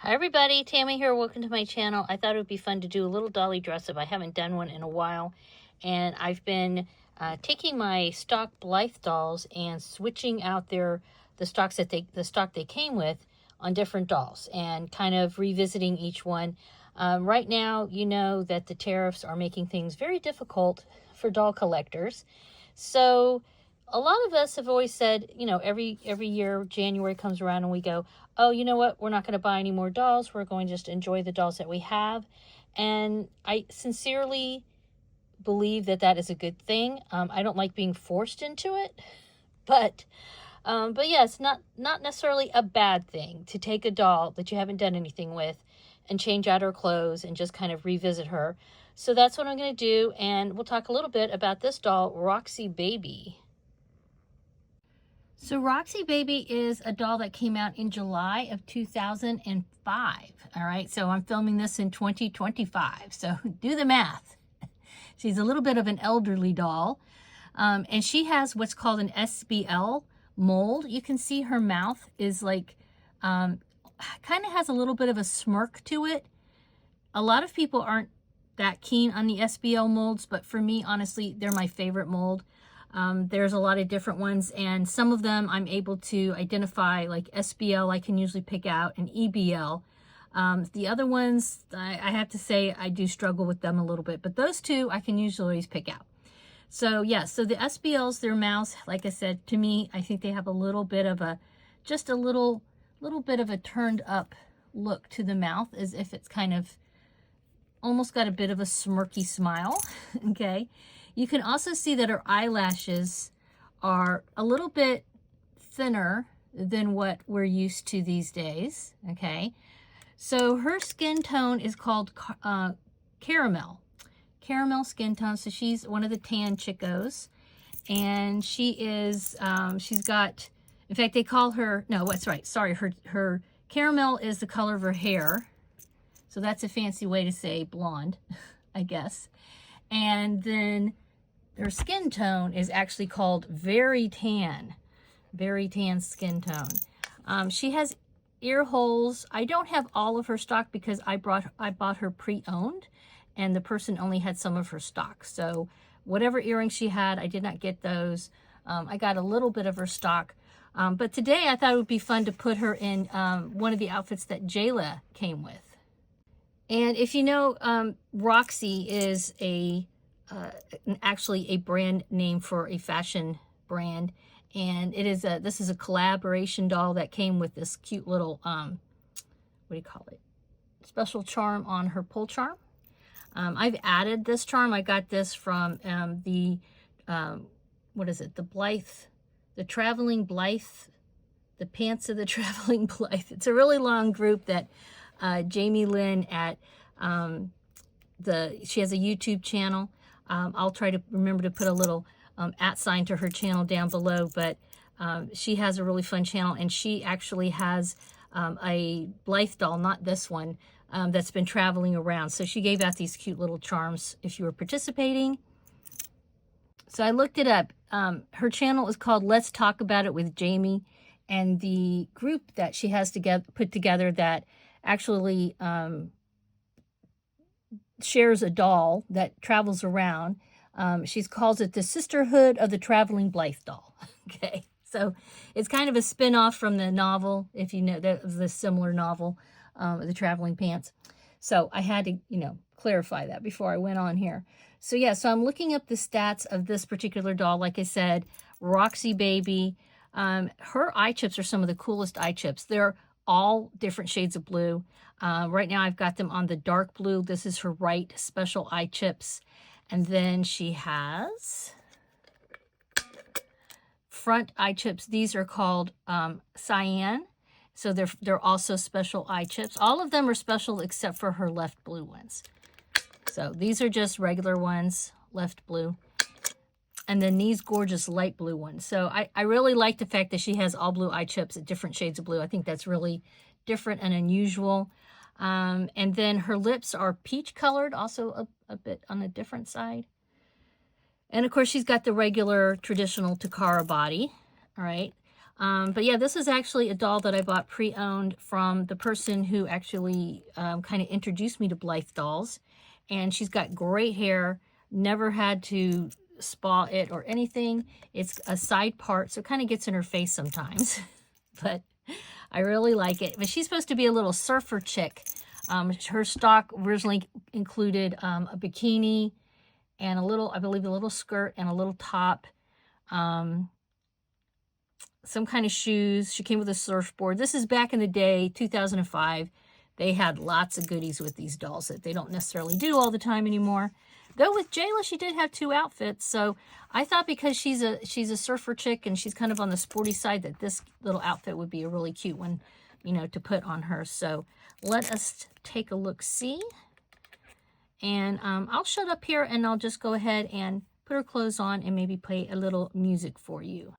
Hi everybody, Tammy here. Welcome to my channel. I thought it would be fun to do a little dolly dress up. I haven't done one in a while, and I've been taking my stock Blythe dolls and switching out the stock they came with on different dolls and kind of revisiting each one. Right now, you know that the tariffs are making things very difficult for doll collectors. So a lot of us have always said, you know, every year January comes around and we go, oh, you know what, we're not going to buy any more dolls. We're going to just enjoy the dolls that we have. And I sincerely believe that that is a good thing. I don't like being forced into it, but yeah, it's not necessarily a bad thing to take a doll that you haven't done anything with and change out her clothes and just kind of revisit her. So that's what I'm going to do, and we'll talk a little bit about this doll, Roxy Baby. So Roxy Baby is a doll that came out in July of 2005. All right, so I'm filming this in 2025. So do the math. She's a little bit of an elderly doll. And she has what's called an SBL mold. You can see her mouth is like, kind of has a little bit of a smirk to it. A lot of people aren't that keen on the SBL molds, but for me, honestly, they're my favorite mold. There's a lot of different ones, and some of them I'm able to identify, like SBL I can usually pick out, and EBL. The other ones, I have to say, I do struggle with them a little bit, but those two I can usually always pick out. So yeah, so the SBLs, their mouths, like I said, to me, I think they have a little bit of a, just a little bit of a turned up look to the mouth, as if it's kind of almost got a bit of a smirky smile, okay? You can also see that her eyelashes are a little bit thinner than what we're used to these days, okay? So her skin tone is called caramel skin tone. So she's one of the tan chickos, and she is, she's got, in fact, they call her, no, that's right, sorry, her caramel is the color of her hair. So that's a fancy way to say blonde, I guess. And then her skin tone is actually called very tan skin tone. She has ear holes. I don't have all of her stock because I bought her pre-owned, and the person only had some of her stock. So whatever earrings she had, I did not get those. I got a little bit of her stock. But today I thought it would be fun to put her in one of the outfits that Jaylah came with. And if you know, Roxy is actually a brand name for a fashion brand, and this is a collaboration doll that came with this cute little what do you call it, special charm on her pull charm. I've added this charm. I got this from what is it, the Traveling Blythe, the Pants of the Traveling Blythe. It's a really long group that Jamie Lynn at she has a YouTube channel. I'll try to remember to put a little @ sign to her channel down below, but she has a really fun channel, and she actually has a Blythe doll, not this one, that's been traveling around. So she gave out these cute little charms if you were participating. So I looked it up. Her channel is called Let's Talk About It with Jamie, and the group that she has put together that actually shares a doll that travels around. She calls it the Sisterhood of the Traveling Blythe Doll. Okay, so it's kind of a spin-off from the novel, if you know, the similar novel, The Traveling Pants. So I had to, you know, clarify that before I went on here. So yeah, so I'm looking up the stats of this particular doll. Like I said, Roxy Baby. Her eye chips are some of the coolest eye chips. They're all different shades of blue. Right now I've got them on the dark blue. This is her right special eye chips. And then she has front eye chips. These are called cyan. So they're also special eye chips. All of them are special except for her left blue ones. So these are just regular ones, left blue. And then these gorgeous light blue ones. So I really like the fact that she has all blue eye chips at different shades of blue. I think that's really different and unusual. And then her lips are peach colored, also a bit on the different side. And of course, she's got the regular traditional Takara body. All right. But yeah, this is actually a doll that I bought pre-owned from the person who actually kind of introduced me to Blythe dolls. And she's got great hair, never had to spa it or anything. It's a side part, so it kind of gets in her face sometimes. But I really like it. But she's supposed to be a little surfer chick. Her stock originally included a bikini and a little, I believe, a little skirt and a little top. Some kind of shoes. She came with a surfboard. This is back in the day, 2005. They had lots of goodies with these dolls that they don't necessarily do all the time anymore. Though with Jaylah, she did have 2 outfits. So I thought because she's a surfer chick and she's kind of on the sporty side that this little outfit would be a really cute one, you know, to put on her. So let us take a look-see. And I'll shut up here and I'll just go ahead and put her clothes on and maybe play a little music for you.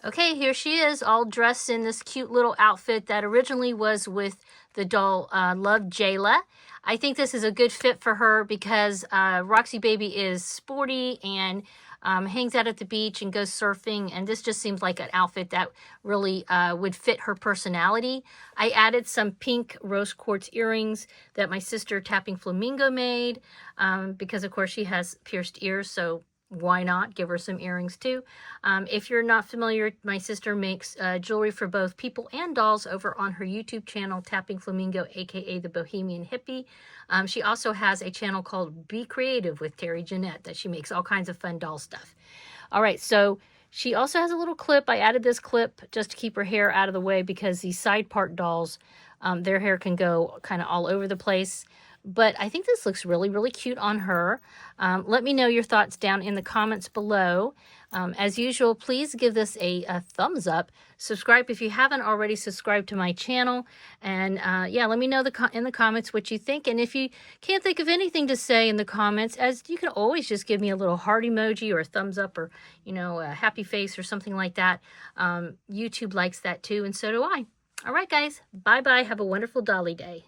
Okay, here she is, all dressed in this cute little outfit that originally was with the doll Love Jaylah. I think this is a good fit for her because Roxy Baby is sporty and hangs out at the beach and goes surfing. And this just seems like an outfit that really would fit her personality. I added some pink rose quartz earrings that my sister Tapping Flamingo made because, of course, she has pierced ears, so why not give her some earrings too? If you're not familiar, my sister makes jewelry for both people and dolls over on her YouTube channel, Tapping Flamingo, aka the Bohemian Hippie. She also has a channel called Be Creative with Terry Jeanette that she makes all kinds of fun doll stuff. All right, so she also has a little clip. I added this clip just to keep her hair out of the way because these side part dolls, their hair can go kind of all over the place. But I think this looks really, really cute on her. Let me know your thoughts down in the comments below. As usual, please give this a thumbs up. Subscribe if you haven't already subscribed to my channel. And yeah, let me know in the comments what you think. And if you can't think of anything to say in the comments, as you can always just give me a little heart emoji or a thumbs up or, you know, a happy face or something like that. YouTube likes that too, and so do I. All right, guys. Bye-bye. Have a wonderful Dolly Day.